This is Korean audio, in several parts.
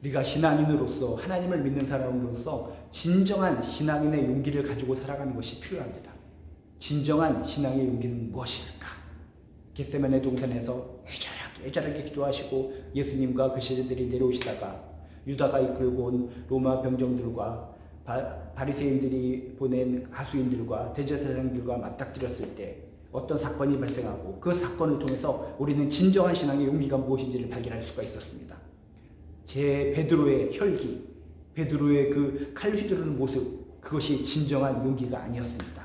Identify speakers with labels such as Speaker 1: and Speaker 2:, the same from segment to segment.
Speaker 1: 우리가 신앙인으로서 하나님을 믿는 사람으로서 진정한 신앙인의 용기를 가지고 살아가는 것이 필요합니다. 진정한 신앙의 용기는 무엇일까? 겟세마네 동산에서 애절하게 기도하시고 예수님과 그 제자들이 내려오시다가 유다가 이끌고 온 로마 병정들과 바리새인들이 보낸 하수인들과 대제사장들과 맞닥뜨렸을 때 어떤 사건이 발생하고 그 사건을 통해서 우리는 진정한 신앙의 용기가 무엇인지를 발견할 수가 있었습니다. 베드로의 혈기, 베드로의 그 칼 휘두르는 모습, 그것이 진정한 용기가 아니었습니다.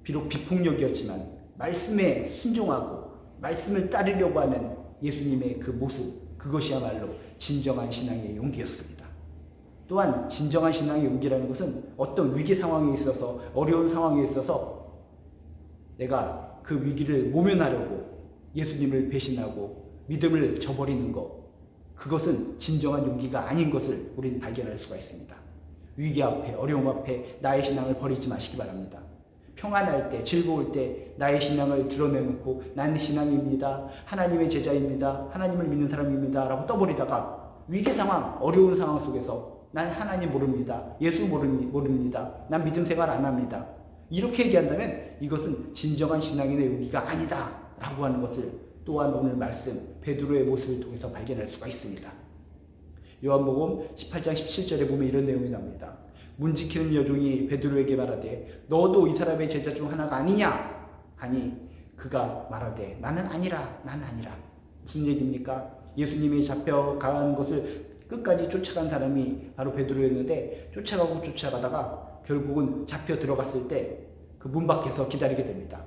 Speaker 1: 비록 비폭력이었지만 말씀에 순종하고 말씀을 따르려고 하는 예수님의 그 모습, 그것이야말로 진정한 신앙의 용기였습니다. 또한 진정한 신앙의 용기라는 것은 어떤 위기 상황에 있어서, 어려운 상황에 있어서 내가 그 위기를 모면하려고 예수님을 배신하고 믿음을 저버리는 것, 그것은 진정한 용기가 아닌 것을 우리는 발견할 수가 있습니다. 위기 앞에, 어려움 앞에 나의 신앙을 버리지 마시기 바랍니다. 평안할 때, 즐거울 때 나의 신앙을 드러내놓고 나는 신앙입니다, 하나님의 제자입니다, 하나님을 믿는 사람입니다 라고 떠버리다가 위기 상황, 어려운 상황 속에서 난 하나님 모릅니다, 예수 모릅니다, 난 믿음 생활 안 합니다, 이렇게 얘기한다면 이것은 진정한 신앙인의 용기가 아니다 라고 하는 것을 또한 오늘 말씀 베드로의 모습을 통해서 발견할 수가 있습니다. 요한복음 18장 17절에 보면 이런 내용이 나옵니다. 문 지키는 여종이 베드로에게 말하되 너도 이 사람의 제자 중 하나가 아니냐 하니 그가 말하되 나는 아니라. 무슨 얘기입니까? 예수님이 잡혀간 것을 끝까지 쫓아간 사람이 바로 베드로였는데 쫓아가다가 결국은 잡혀 들어갔을 때 그 문 밖에서 기다리게 됩니다.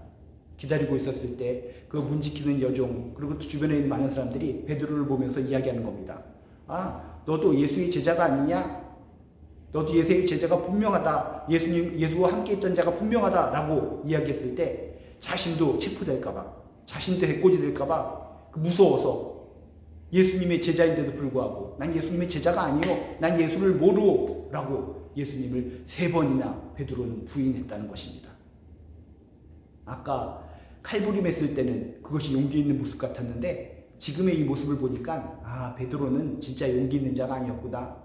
Speaker 1: 기다리고 있었을 때 그 문 지키는 여종, 그리고 주변에 있는 많은 사람들이 베드로를 보면서 이야기하는 겁니다. 아, 너도 예수의 제자가 아니냐? 너도 예수의 제자가 분명하다. 예수와 함께 있던 자가 분명하다 라고 이야기했을 때 자신도 체포될까봐, 자신도 해코지될까봐 무서워서 예수님의 제자인데도 불구하고 난 예수님의 제자가 아니요, 난 예수를 모르오 라고 예수님을 3번이나 베드로는 부인했다는 것입니다. 아까 칼부림했을 때는 그것이 용기 있는 모습 같았는데 지금의 이 모습을 보니까 베드로는 진짜 용기 있는 자가 아니었구나.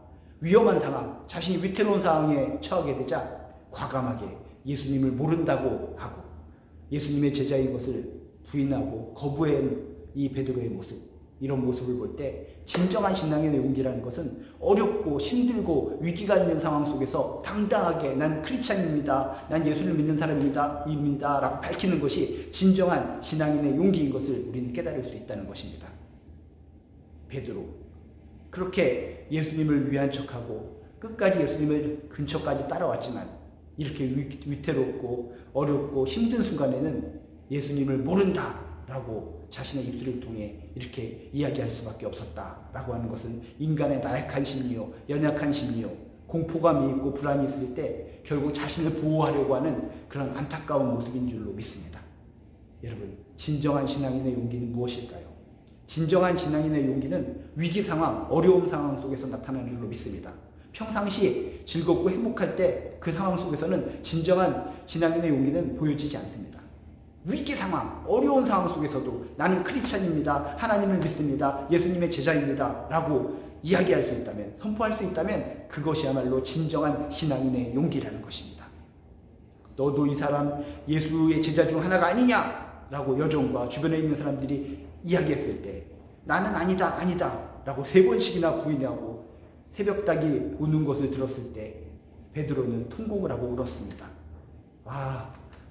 Speaker 1: 위험한 상황, 자신이 위태로운 상황에 처하게 되자 과감하게 예수님을 모른다고 하고 예수님의 제자인 것을 부인하고 거부한 이 베드로의 모습, 이런 모습을 볼 때 진정한 신앙인의 용기라는 것은 어렵고 힘들고 위기가 있는 상황 속에서 당당하게 난 크리스찬입니다, 난 예수를 믿는 사람입니다 라고 밝히는 것이 진정한 신앙인의 용기인 것을 우리는 깨달을 수 있다는 것입니다. 베드로 그렇게 예수님을 위한 척하고 끝까지 예수님을 근처까지 따라왔지만 이렇게 위태롭고 어렵고 힘든 순간에는 예수님을 모른다 라고 자신의 입술을 통해 이렇게 이야기할 수밖에 없었다라고 하는 것은 인간의 나약한 심리요, 연약한 심리요, 공포감이 있고 불안이 있을 때 결국 자신을 보호하려고 하는 그런 안타까운 모습인 줄로 믿습니다. 여러분, 진정한 신앙인의 용기는 무엇일까요? 진정한 신앙인의 용기는 위기 상황, 어려운 상황 속에서 나타나는 줄로 믿습니다. 평상시 즐겁고 행복할 때 그 상황 속에서는 진정한 신앙인의 용기는 보여지지 않습니다. 위기 상황, 어려운 상황 속에서도 나는 크리스찬입니다, 하나님을 믿습니다, 예수님의 제자입니다 라고 이야기할 수 있다면, 선포할 수 있다면 그것이야말로 진정한 신앙인의 용기라는 것입니다. 너도 이 사람 예수의 제자 중 하나가 아니냐 라고 여종과 주변에 있는 사람들이 이야기했을 때 나는 아니다 라고 3번씩이나 부인하고 새벽닭이 우는 것을 들었을 때 베드로는 통곡을 하고 울었습니다.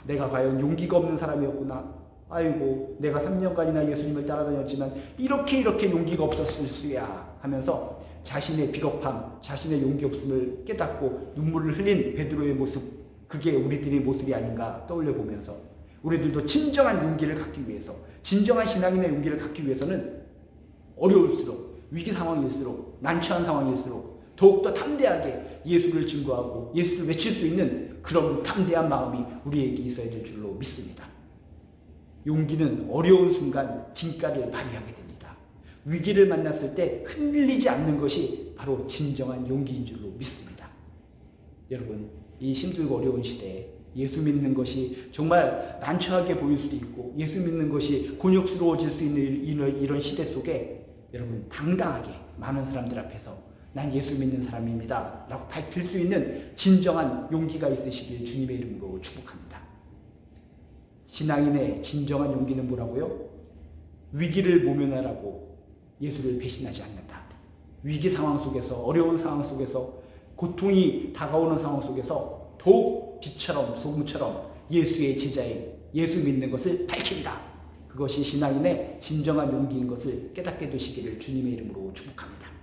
Speaker 1: 내가 과연 용기가 없는 사람이었구나. 아이고, 내가 3년간이나 예수님을 따라다녔지만 이렇게 용기가 없었을 수야 하면서 자신의 비겁함, 자신의 용기 없음을 깨닫고 눈물을 흘린 베드로의 모습, 그게 우리들의 모습이 아닌가 떠올려 보면서 우리들도 진정한 용기를 갖기 위해서, 진정한 신앙인의 용기를 갖기 위해서는 어려울수록, 위기 상황일수록, 난처한 상황일수록 더욱더 담대하게 예수를 증거하고 예수를 외칠 수 있는 그런 담대한 마음이 우리에게 있어야 될 줄로 믿습니다. 용기는 어려운 순간 진가를 발휘하게 됩니다. 위기를 만났을 때 흔들리지 않는 것이 바로 진정한 용기인 줄로 믿습니다. 여러분, 이 힘들고 어려운 시대에 예수 믿는 것이 정말 난처하게 보일 수도 있고 예수 믿는 것이 곤욕스러워질 수 있는 이런 시대 속에 여러분 당당하게 많은 사람들 앞에서 난 예수 믿는 사람입니다 라고 밝힐 수 있는 진정한 용기가 있으시길 주님의 이름으로 축복합니다. 신앙인의 진정한 용기는 뭐라고요? 위기를 모면하라고 예수를 배신하지 않는다. 위기 상황 속에서, 어려운 상황 속에서, 고통이 다가오는 상황 속에서 더욱 빛처럼 소금처럼 예수의 제자인 예수 믿는 것을 밝힌다. 그것이 신앙인의 진정한 용기인 것을 깨닫게 되시기를 주님의 이름으로 축복합니다.